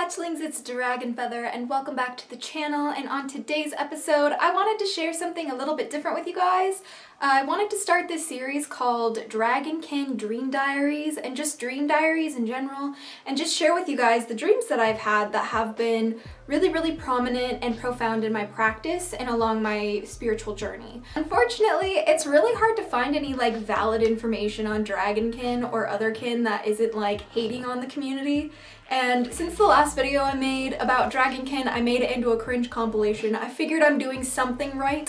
Hatchlings, it's DragonFeather and welcome back to the channel. And on today's episode, I wanted to share something a little bit different with you guys. I wanted to start this series called DragonKin Dream Diaries and just dream diaries in general, and just share with you guys the dreams that I've had that have been really prominent and profound in my practice and along my spiritual journey. Unfortunately, it's really hard to find any valid information on DragonKin or other kin that isn't hating on the community. And since the last video I made about DragonKin, I made it into a cringe compilation. I figured I'm doing something right.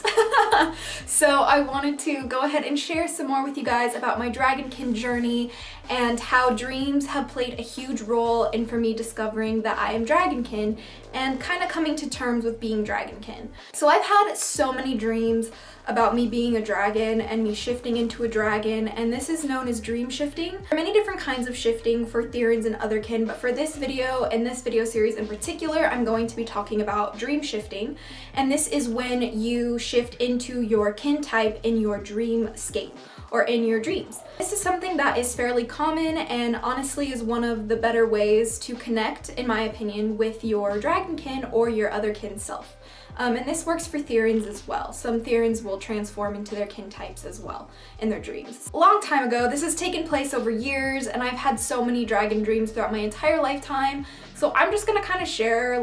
So I wanted to go ahead and share some more with you guys about my DragonKin journey and how dreams have played a huge role in for me discovering that I am DragonKin and kind of coming to terms with being DragonKin. So I've had so many dreams about me being a dragon and me shifting into a dragon, and this is known as dream shifting. There are many different kinds of shifting for Therans and other kin, but for this video and this video series in particular, I'm going to be talking about dream shifting, and this is when you shift into your kin type in your dreamscape or in your dreams. This is something that is fairly common and honestly is one of the better ways to connect, in my opinion, with your dragonkin or your other kin self. And this works for Therans as well. Some Therans will transform into their kin types as well in their dreams. A long time ago, this has taken place over years, and I've had so many dragon dreams throughout my entire lifetime. So I'm just gonna kind of share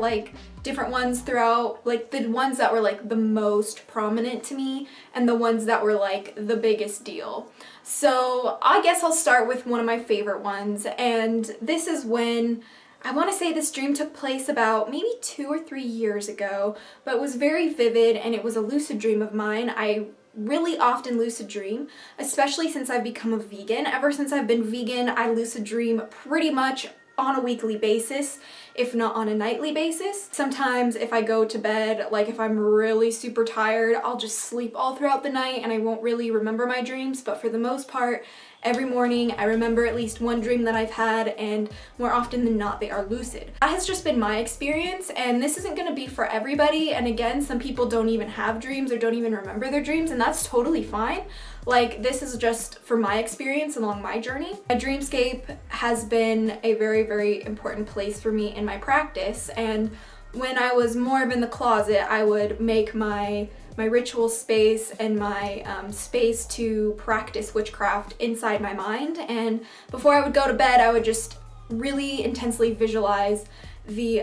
different ones throughout, the ones that were the most prominent to me and the ones that were the biggest deal. So I guess I'll start with one of my favorite ones, and this is when I want to say this dream took place about maybe 2 or 3 years ago, but it was very vivid and it was a lucid dream of mine. I really often lucid dream, especially since I've become a vegan. Ever since I've been vegan, I lucid dream pretty much on a weekly basis, if not on a nightly basis. Sometimes if I go to bed, if I'm really super tired, I'll just sleep all throughout the night and I won't really remember my dreams, but for the most part, every morning I remember at least one dream that I've had, and more often than not they are lucid. That has just been my experience, and this isn't going to be for everybody, and again, some people don't even have dreams or don't even remember their dreams, and that's totally fine. This is just for my experience along my journey. My dreamscape has been a very important place for me in my practice, and when I was more of in the closet, I would make my ritual space and my space to practice witchcraft inside my mind, and before I would go to bed I would just really intensely visualize the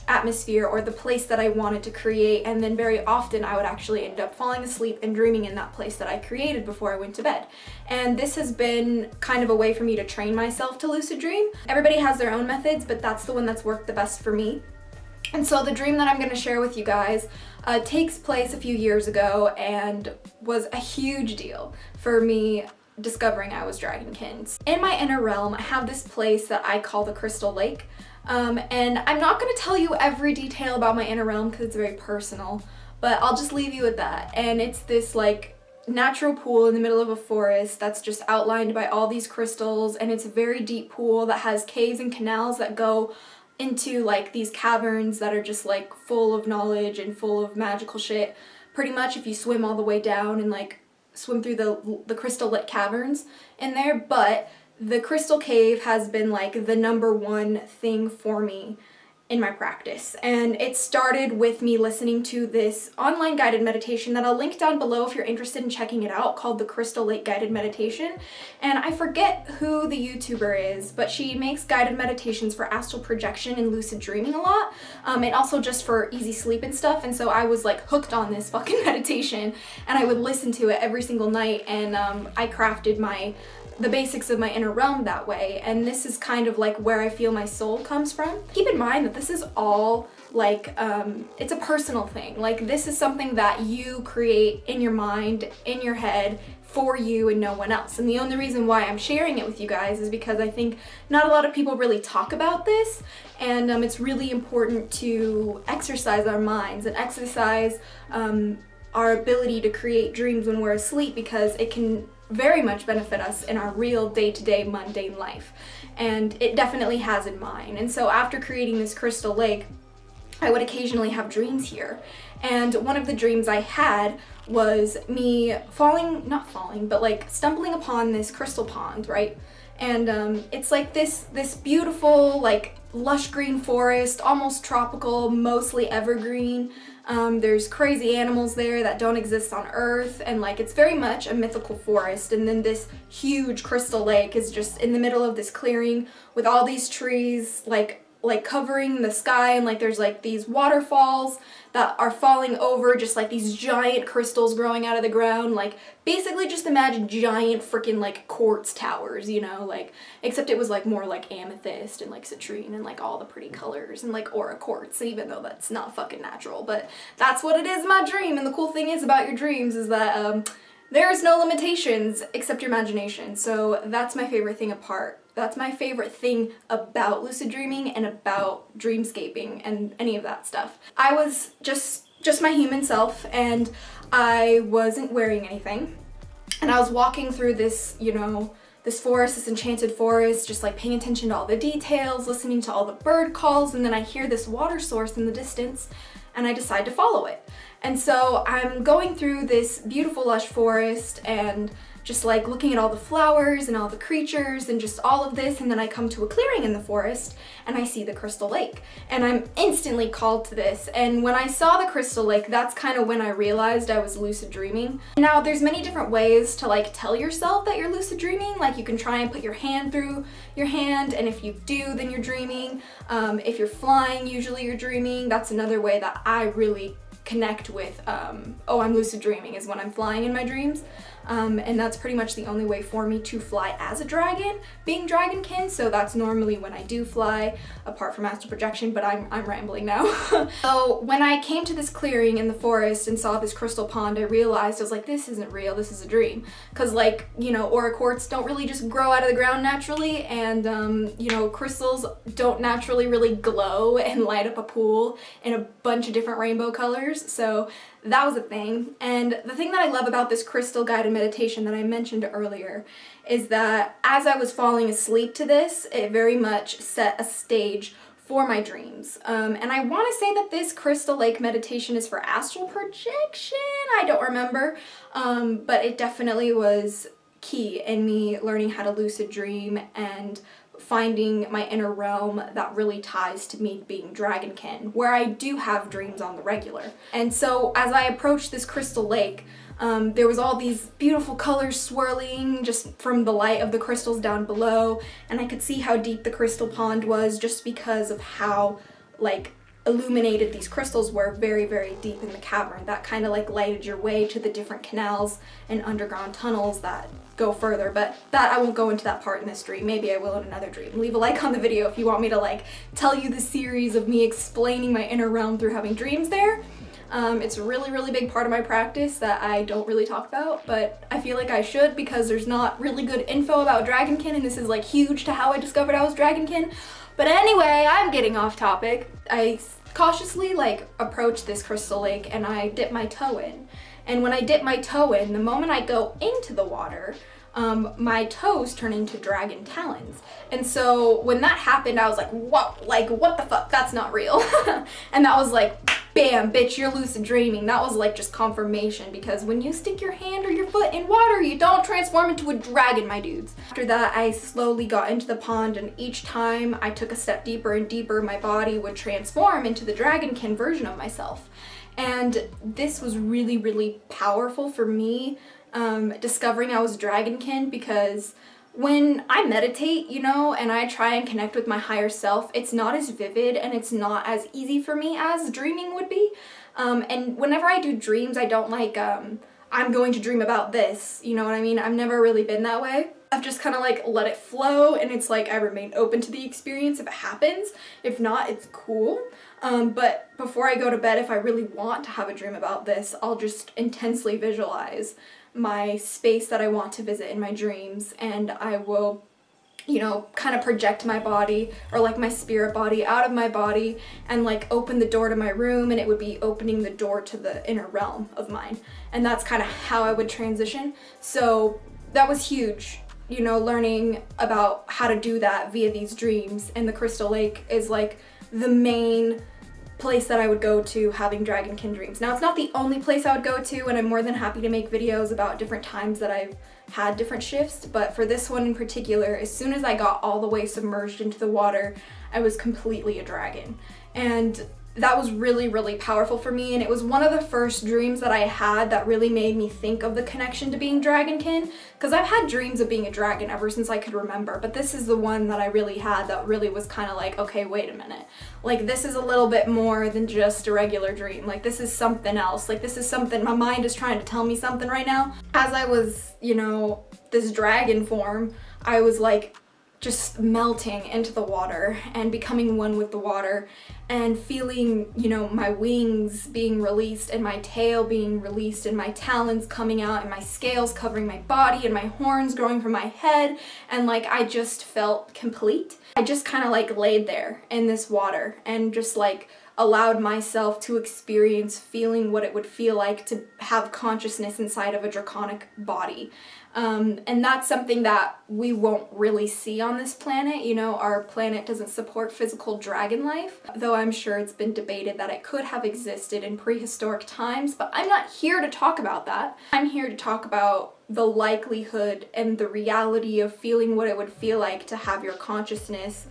atmosphere or the place that I wanted to create, and then very often I would actually end up falling asleep and dreaming in that place that I created before I went to bed. And this has been kind of a way for me to train myself to lucid dream. Everybody has their own methods, but that's the one that's worked the best for me. And so the dream that I'm going to share with you guys takes place a few years ago and was a huge deal for me discovering I was DragonKin. In my inner realm, I have this place that I call the Crystal Lake. And I'm not going to tell you every detail about my inner realm because it's very personal, but I'll just leave you with that. And it's this natural pool in the middle of a forest that's just outlined by all these crystals, and it's a very deep pool that has caves and canals that go into these caverns that are just full of knowledge and full of magical shit. Pretty much if you swim all the way down and swim through the crystal lit caverns in there, but the crystal cave has been the #1 thing for me in my practice. And it started with me listening to this online guided meditation that I'll link down below if you're interested in checking it out, called the Crystal Lake Guided Meditation. And I forget who the YouTuber is, but she makes guided meditations for astral projection and lucid dreaming a lot, and also just for easy sleep and stuff. And so I was hooked on this fucking meditation, and I would listen to it every single night, and I crafted the basics of my inner realm that way, and this is kind of where I feel my soul comes from. Keep in mind that this is all it's a personal thing. This is something that you create in your mind, in your head, for you and no one else. And the only reason why I'm sharing it with you guys is because I think not a lot of people really talk about this, and it's really important to exercise our minds and exercise our ability to create dreams when we're asleep, because it can very much benefit us in our real day-to-day mundane life, and it definitely has in mine. And so after creating this crystal lake, I would occasionally have dreams here, and one of the dreams I had was me stumbling upon this crystal pond, right? And it's this beautiful lush green forest, almost tropical, mostly evergreen. There's crazy animals there that don't exist on Earth, and like it's very much a mythical forest. And then this huge crystal lake is just in the middle of this clearing with all these trees like covering the sky, and like there's like these waterfalls that are falling over, just like these giant crystals growing out of the ground. Like basically just imagine giant freaking like quartz towers, you know, like except it was like more like amethyst and like citrine and like all the pretty colors and like aura quartz, even though that's not fucking natural, but that's what it is in my dream. And the cool thing is about your dreams is that there's no limitations except your imagination. So that's my favorite thing That's my favorite thing about lucid dreaming and about dreamscaping and any of that stuff. I was just my human self, and I wasn't wearing anything. And I was walking through this, you know, this forest, this enchanted forest, just like paying attention to all the details, listening to all the bird calls, and then I hear this water source in the distance, and I decide to follow it. And so I'm going through this beautiful lush forest and just like looking at all the flowers and all the creatures and just all of this, and then I come to a clearing in the forest and I see the crystal lake, and I'm instantly called to this. And when I saw the crystal lake, that's kind of when I realized I was lucid dreaming. Now there's many different ways to like tell yourself that you're lucid dreaming. Like you can try and put your hand through your hand, and if you do, then you're dreaming. If you're flying, usually you're dreaming. That's another way that I really connect with, oh, I'm lucid dreaming, is when I'm flying in my dreams. And that's pretty much the only way for me to fly as a dragon, being DragonKin, so that's normally when I do fly, apart from astral projection, but I'm rambling now. So when I came to this clearing in the forest and saw this crystal pond, I realized, I was like, this isn't real, this is a dream. Cause like, you know, aura quartz don't really just grow out of the ground naturally, and you know, crystals don't naturally really glow and light up a pool in a bunch of different rainbow colors, so that was a thing. And the thing that I love about this crystal guided meditation that I mentioned earlier is that as I was falling asleep to this, it very much set a stage for my dreams. And I want to say that this crystal lake meditation is for astral projection. I don't remember, but it definitely was key in me learning how to lucid dream and finding my inner realm that really ties to me being DragonKin, where I do have dreams on the regular. And so as I approached this crystal lake, there was all these beautiful colors swirling just from the light of the crystals down below, and I could see how deep the crystal pond was just because of how like illuminated these crystals were, very, very deep in the cavern. That kind of like lighted your way to the different canals and underground tunnels that go further, but that I won't go into that part in this dream. Maybe I will in another dream. Leave a like on the video if you want me to like tell you the series of me explaining my inner realm through having dreams there. It's a really, really big part of my practice that I don't really talk about, but I feel like I should because there's not really good info about DragonKin, and this is like huge to how I discovered I was DragonKin. But anyway, I'm getting off topic. I cautiously like approach this crystal lake and I dip my toe in. And when I dip my toe in, the moment I go into the water, my toes turn into dragon talons. And so when that happened, I was like, whoa, like what the fuck, that's not real. And that was like, bam, bitch, you're lucid dreaming. That was like just confirmation, because when you stick your hand or your foot in water, you don't transform into a dragon, my dudes. After that, I slowly got into the pond, and each time I took a step deeper and deeper, my body would transform into the DragonKin version of myself. And this was really, really powerful for me, discovering I was DragonKin, because when I meditate, you know, and I try and connect with my higher self, it's not as vivid and it's not as easy for me as dreaming would be. And whenever I do dreams, I don't like, I'm going to dream about this, you know what I mean? I've never really been that way. I've just kind of like let it flow, and it's like I remain open to the experience if it happens. If not, it's cool. But before I go to bed, if I really want to have a dream about this, I'll just intensely visualize my space that I want to visit in my dreams, and I will, you know, kind of project my body or like my spirit body out of my body and like open the door to my room, and it would be opening the door to the inner realm of mine. And that's kind of how I would transition. So that was huge, you know, learning about how to do that via these dreams. And the Crystal Lake is like the main place that I would go to having DragonKin dreams. Now, it's not the only place I would go to, and I'm more than happy to make videos about different times that I've had different shifts, but for this one in particular, as soon as I got all the way submerged into the water, I was completely a dragon. And that was really, really powerful for me, and it was one of the first dreams that I had that really made me think of the connection to being dragonkin, because I've had dreams of being a dragon ever since I could remember, but this is the one that I really had that really was kind of like, okay, wait a minute. Like, this is a little bit more than just a regular dream. Like, this is something else. Like, this is something, my mind is trying to tell me something right now. As I was, you know, this dragon form, I was like just melting into the water and becoming one with the water and feeling, you know, my wings being released and my tail being released and my talons coming out and my scales covering my body and my horns growing from my head, and like I just felt complete. I just kind of like laid there in this water and just like allowed myself to experience feeling what it would feel like to have consciousness inside of a draconic body. And that's something that we won't really see on this planet. You know, our planet doesn't support physical dragon life, though I'm sure it's been debated that it could have existed in prehistoric times, but I'm not here to talk about that. I'm here to talk about the likelihood and the reality of feeling what it would feel like to have your consciousness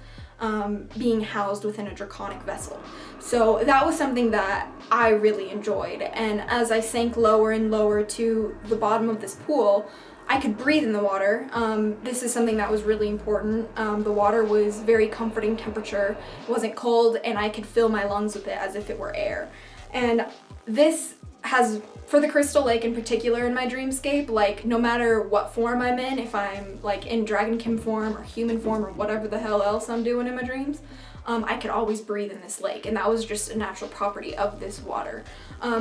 being housed within a draconic vessel. So that was something that I really enjoyed, and as I sank lower and lower to the bottom of this pool, I could breathe in the water. This is something that was really important. The water was very comforting temperature, it wasn't cold, and I could fill my lungs with it as if it were air. And this has, for the Crystal Lake in particular in my dreamscape, like no matter what form I'm in, if I'm like in dragonkin form or human form or whatever the hell else I'm doing in my dreams, I could always breathe in this lake, and that was just a natural property of this water,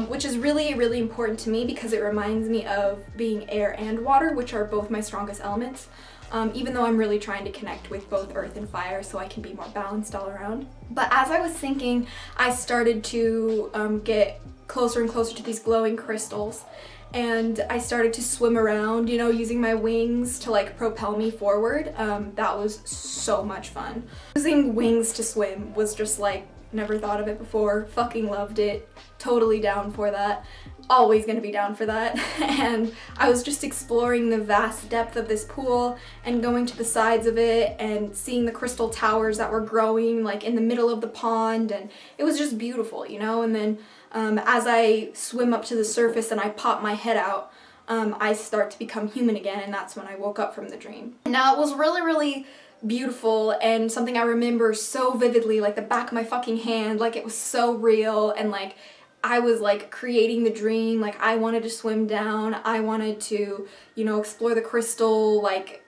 which is really, really important to me because it reminds me of being air and water, which are both my strongest elements, even though I'm really trying to connect with both earth and fire so I can be more balanced all around. But as I was sinking, I started to get closer and closer to these glowing crystals, and I started to swim around, you know, using my wings to like propel me forward. That was so much fun. Using wings to swim was just like, never thought of it before, fucking loved it, totally down for that, always gonna be down for that. And I was just exploring the vast depth of this pool and going to the sides of it and seeing the crystal towers that were growing like in the middle of the pond, and it was just beautiful, you know. And then as I swim up to the surface and I pop my head out, I start to become human again, and that's when I woke up from the dream. Now, it was really, really beautiful and something I remember so vividly, like the back of my fucking hand, like it was so real, and like I was like creating the dream, like I wanted to swim down, I wanted to, you know, explore the crystal, like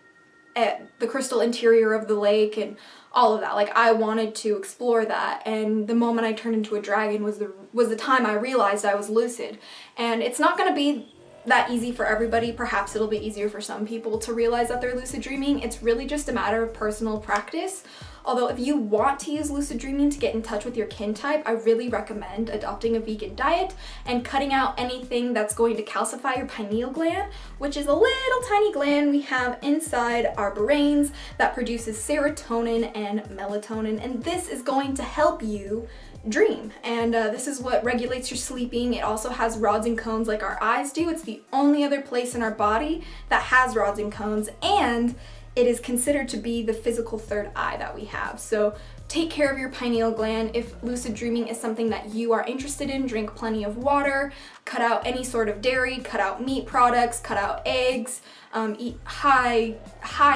at the crystal interior of the lake and all of that. Like I wanted to explore that, and the moment I turned into a dragon was the time I realized I was lucid. And it's not going to be that easy for everybody. Perhaps it'll be easier for some people to realize that they're lucid dreaming. It's really just a matter of personal practice. Although if you want to use lucid dreaming to get in touch with your kin type, I really recommend adopting a vegan diet and cutting out anything that's going to calcify your pineal gland, which is a little tiny gland we have inside our brains that produces serotonin and melatonin, and this is going to help you dream. And this is what regulates your sleeping. It also has rods and cones like our eyes do. It's the only other place in our body that has rods and cones, and it is considered to be the physical third eye that we have. So take care of your pineal gland. If lucid dreaming is something that you are interested in, drink plenty of water, cut out any sort of dairy, cut out meat products, cut out eggs, eat high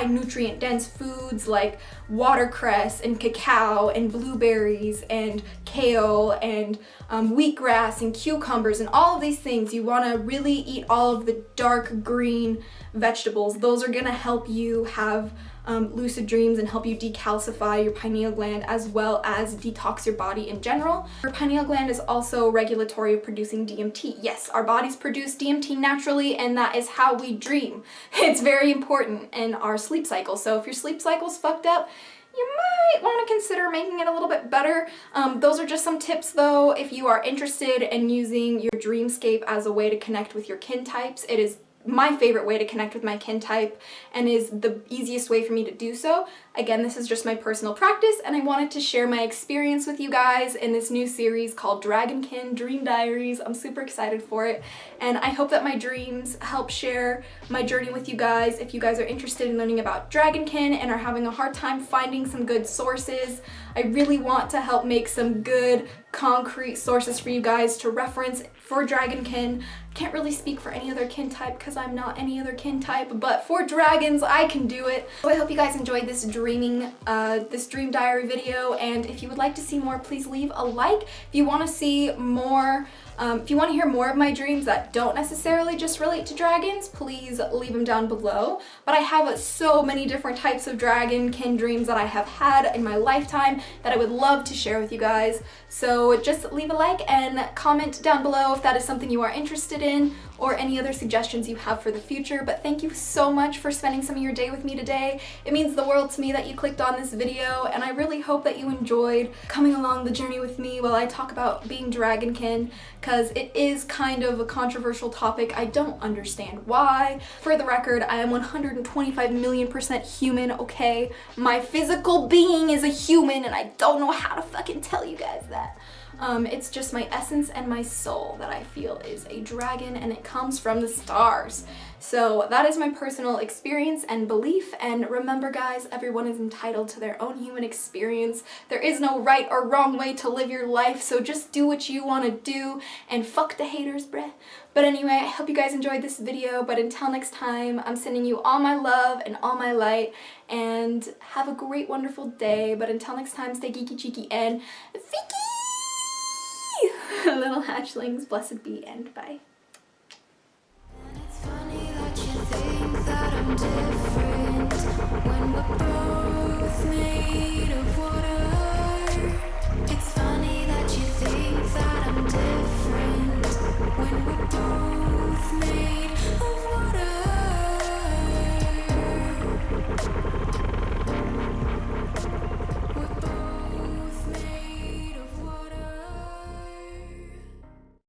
nutrient dense foods like watercress and cacao and blueberries and kale and wheatgrass and cucumbers and all of these things. You want to really eat all of the dark green vegetables. Those are going to help you have lucid dreams and help you decalcify your pineal gland as well as detox your body in general. Your pineal gland is also regulatory of producing DMT. Yes, our bodies produce DMT naturally, and that is how we dream. It's very important in our sleep cycle. So if your sleep cycle's fucked up, you might want to consider making it a little bit better. Those are just some tips though. If you are interested in using your dreamscape as a way to connect with your kin types, it is my favorite way to connect with my kin type and is the easiest way for me to do so. Again, this is just my personal practice, and I wanted to share my experience with you guys in this new series called DragonKin Dream Diaries. I'm super excited for it, and I hope that my dreams help share my journey with you guys. If you guys are interested in learning about DragonKin and are having a hard time finding some good sources, I really want to help make some good concrete sources for you guys to reference for DragonKin. Can't really speak for any other kin type because I'm not any other kin type, but for dragons I can do it. So I hope you guys enjoyed this dream diary video, and if you would like to see more, please leave a like. If you want to see more, if you want to hear more of my dreams that don't necessarily just relate to dragons, please leave them down below. But I have so many different types of DragonKin dreams that I have had in my lifetime that I would love to share with you guys. So just leave a like and comment down below if that is something you are interested in, or any other suggestions you have for the future. But thank you so much for spending some of your day with me today. It means the world to me that you clicked on this video, and I really hope that you enjoyed coming along the journey with me while I talk about being DragonKin, because it is kind of a controversial topic. I don't understand why. For the record, I am 125 million% human, okay? My physical being is a human, and I don't know how to fucking tell you guys that. It's just my essence and my soul that I feel is a dragon, and it comes from the stars. So that is my personal experience and belief, and remember guys, everyone is entitled to their own human experience. There is no right or wrong way to live your life, so just do what you want to do, and fuck the haters, bruh. But anyway, I hope you guys enjoyed this video, but until next time, I'm sending you all my love and all my light, and have a great, wonderful day. But until next time, stay geeky, cheeky, and freaky! Little hatchlings, blessed be, and bye.